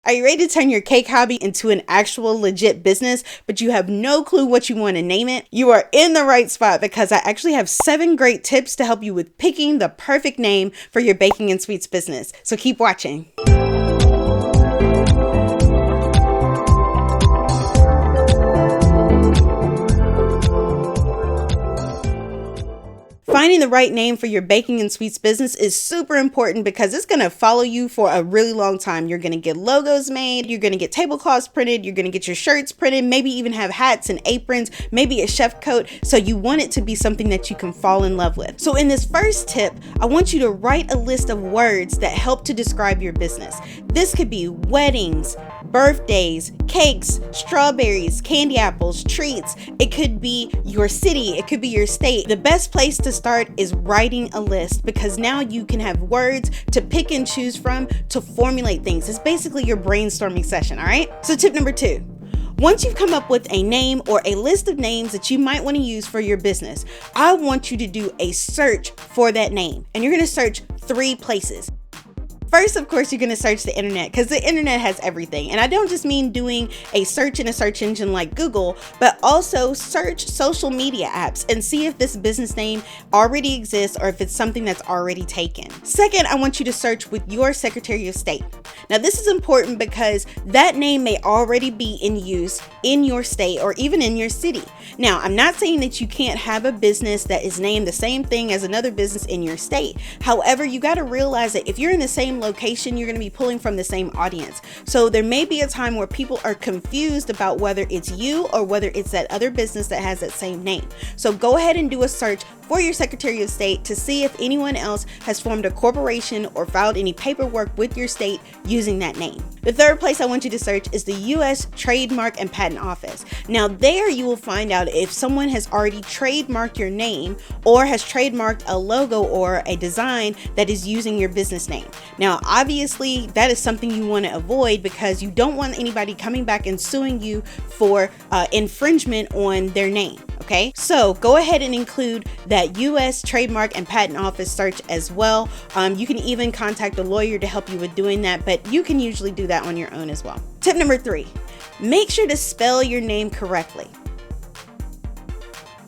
Are you ready to turn your cake hobby into an actual legit business, but you have no clue what you want to name it? You are in the right spot because I actually have 7 great tips to help you with picking the perfect name for your baking and sweets business. So keep watching. Finding the right name for your baking and sweets business is super important because it's going to follow you for a really long time. You're going to get logos made, you're going to get tablecloths printed, you're going to get your shirts printed, maybe even have hats and aprons, maybe a chef coat. So you want it to be something that you can fall in love with. So in this first tip, I want you to write a list of words that help to describe your business. This could be weddings, birthdays, cakes, strawberries, candy apples, treats. It could be your city, it could be your state. The best place to start is writing a list because now you can have words to pick and choose from to formulate things. It's basically your brainstorming session, all right? So tip number 2. Once you've come up with a name or a list of names that you might want to use for your business, I want you to do a search for that name. And you're going to search 3 places. First, of course, you're going to search the internet because the internet has everything. And I don't just mean doing a search in a search engine like Google, but also search social media apps and see if this business name already exists or if it's something that's already taken. Second, I want you to search with your Secretary of State. Now, this is important because that name may already be in use in your state or even in your city. Now, I'm not saying that you can't have a business that is named the same thing as another business in your state. However, you got to realize that if you're in the same location, you're going to be pulling from the same audience. So there may be a time where people are confused about whether it's you or whether it's that other business that has that same name. So go ahead and do a search for your Secretary of State to see if anyone else has formed a corporation or filed any paperwork with your state using that name. The third place I want you to search is the U.S. Trademark and Patent Office. Now there you will find out if someone has already trademarked your name or has trademarked a logo or a design that is using your business name. Now obviously that is something you want to avoid because you don't want anybody coming back and suing you for infringement on their name. Okay, so go ahead and include that U.S. Trademark and Patent Office search as well. You can even contact a lawyer to help you with doing that, but you can usually do that on your own as well. Tip number 3, make sure to spell your name correctly.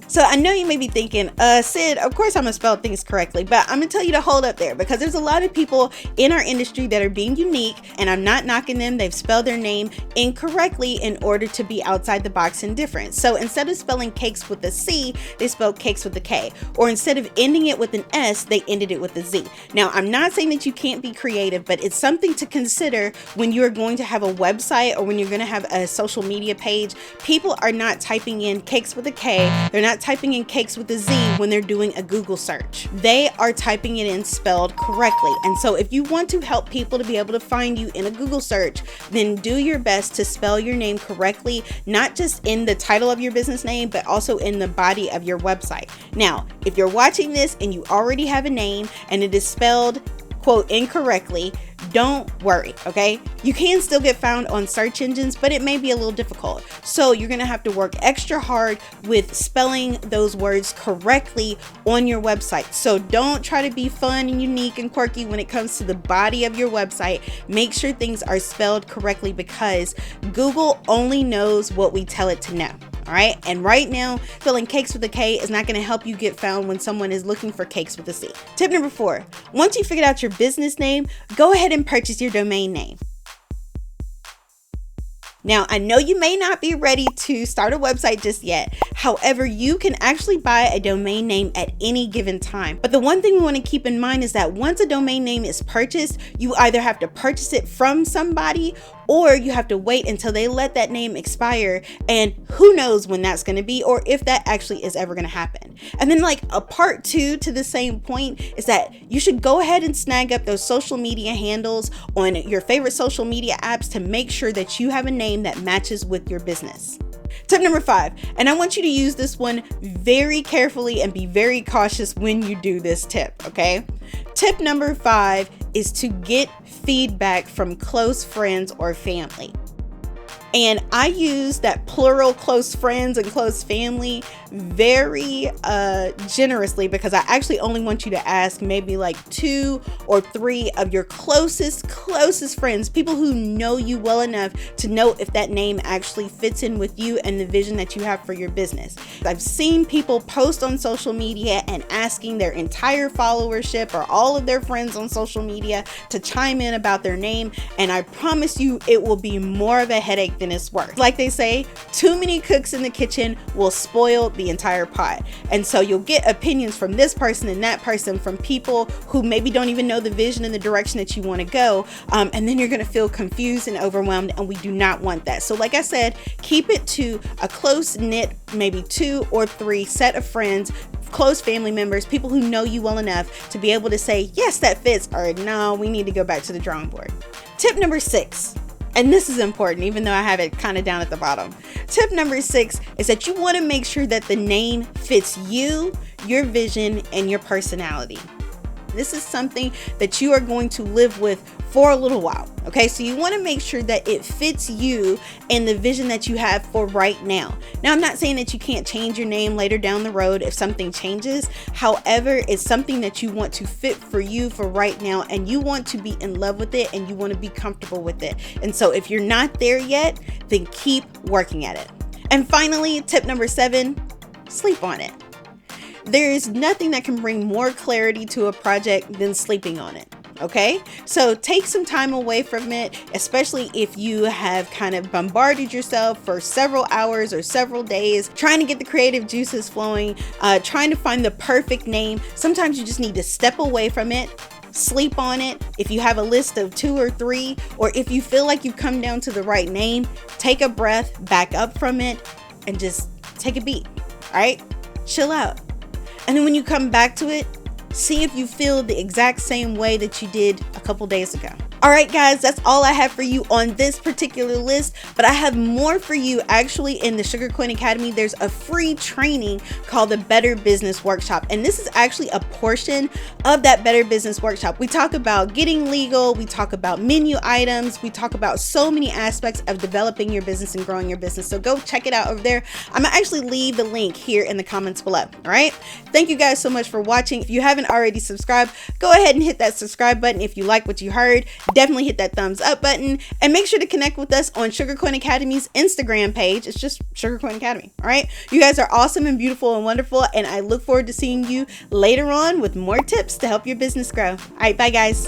So I know you may be thinking, Sid, of course I'm gonna spell things correctly, but I'm gonna tell you to hold up there because there's a lot of people in our industry that are being unique and I'm not knocking them. They've spelled their name incorrectly in order to be outside the box and different. So instead of spelling cakes with a C, they spelled cakes with a K. Or instead of ending it with an S, they ended it with a Z. Now, I'm not saying that you can't be creative, but it's something to consider when you're going to have a website or when you're gonna have a social media page. People are not typing in cakes with a K. They're not typing in cakes with a Z when they're doing a Google search. They are typing it in spelled correctly. And so if you want to help people to be able to find you in a Google search, then do your best to spell your name correctly, not just in the title of your business name, but also in the body of your website. Now, if you're watching this and you already have a name and it is spelled, quote, incorrectly, don't worry, okay? You can still get found on search engines, but it may be a little difficult. So you're gonna have to work extra hard with spelling those words correctly on your website. So don't try to be fun and unique and quirky when it comes to the body of your website. Make sure things are spelled correctly because Google only knows what we tell it to know. All right. And right now, spelling cakes with a K is not going to help you get found when someone is looking for cakes with a C. Tip number 4, once you figured out your business name, go ahead and purchase your domain name. Now, I know you may not be ready to start a website just yet. However, you can actually buy a domain name at any given time. But the one thing we want to keep in mind is that once a domain name is purchased, you either have to purchase it from somebody or you have to wait until they let that name expire. And who knows when that's going to be or if that actually is ever going to happen. And then like a part 2 to the same point is that you should go ahead and snag up those social media handles on your favorite social media apps to make sure that you have a name that matches with your business. Tip number 5, and I want you to use this one very carefully and be very cautious when you do this tip, okay? Tip number 5 is to get feedback from close friends or family. And I use that plural close friends and close family very generously, because I actually only want you to ask maybe like 2 or 3 of your closest friends, people who know you well enough to know if that name actually fits in with you and the vision that you have for your business. I've seen people post on social media and asking their entire followership or all of their friends on social media to chime in about their name, and I promise you it will be more of a headache than it's worth. Like they say, too many cooks in the kitchen will spoil the entire pot. And so you'll get opinions from this person and that person, from people who maybe don't even know the vision and the direction that you want to go, and then you're going to feel confused and overwhelmed, and we do not want that. So like I said, keep it to a close knit, maybe 2 or 3 set of friends, close family members, people who know you well enough to be able to say, yes, that fits, or no, we need to go back to the drawing board. Tip number 6. And this is important, even though I have it kind of down at the bottom. Tip number 6 is that you want to make sure that the name fits you, your vision, and your personality. This is something that you are going to live with for a little while. Okay, so you want to make sure that it fits you and the vision that you have for right now. Now, I'm not saying that you can't change your name later down the road if something changes. However, it's something that you want to fit for you for right now, and you want to be in love with it and you want to be comfortable with it. And so if you're not there yet, then keep working at it. And finally, tip number 7, sleep on it. There is nothing that can bring more clarity to a project than sleeping on it. Okay, so take some time away from it, especially if you have kind of bombarded yourself for several hours or several days trying to get the creative juices flowing, trying to find the perfect name. Sometimes you just need to step away from it, sleep on it. If you have a list of 2 or 3, or if you feel like you've come down to the right name, take a breath, back up from it, and just take a beat. All right, chill out. And then when you come back to it, see if you feel the exact same way that you did a couple days ago. All right, guys, that's all I have for you on this particular list, but I have more for you actually in the Sugar Queen Academy. There's a free training called the Better Business Workshop, and this is actually a portion of that Better Business Workshop. We talk about getting legal, we talk about menu items, we talk about so many aspects of developing your business and growing your business. So go check it out over there. I'm gonna actually leave the link here in the comments below. All right, thank you guys so much for watching. If you haven't already subscribed, go ahead and hit that subscribe button. If you like what you heard, definitely hit that thumbs up button, and make sure to connect with us on Sugar Queen Academy's Instagram page. It's just Sugar Queen Academy. All right, you guys are awesome and beautiful and wonderful, and I look forward to seeing you later on with more tips to help your business grow. All right, bye guys.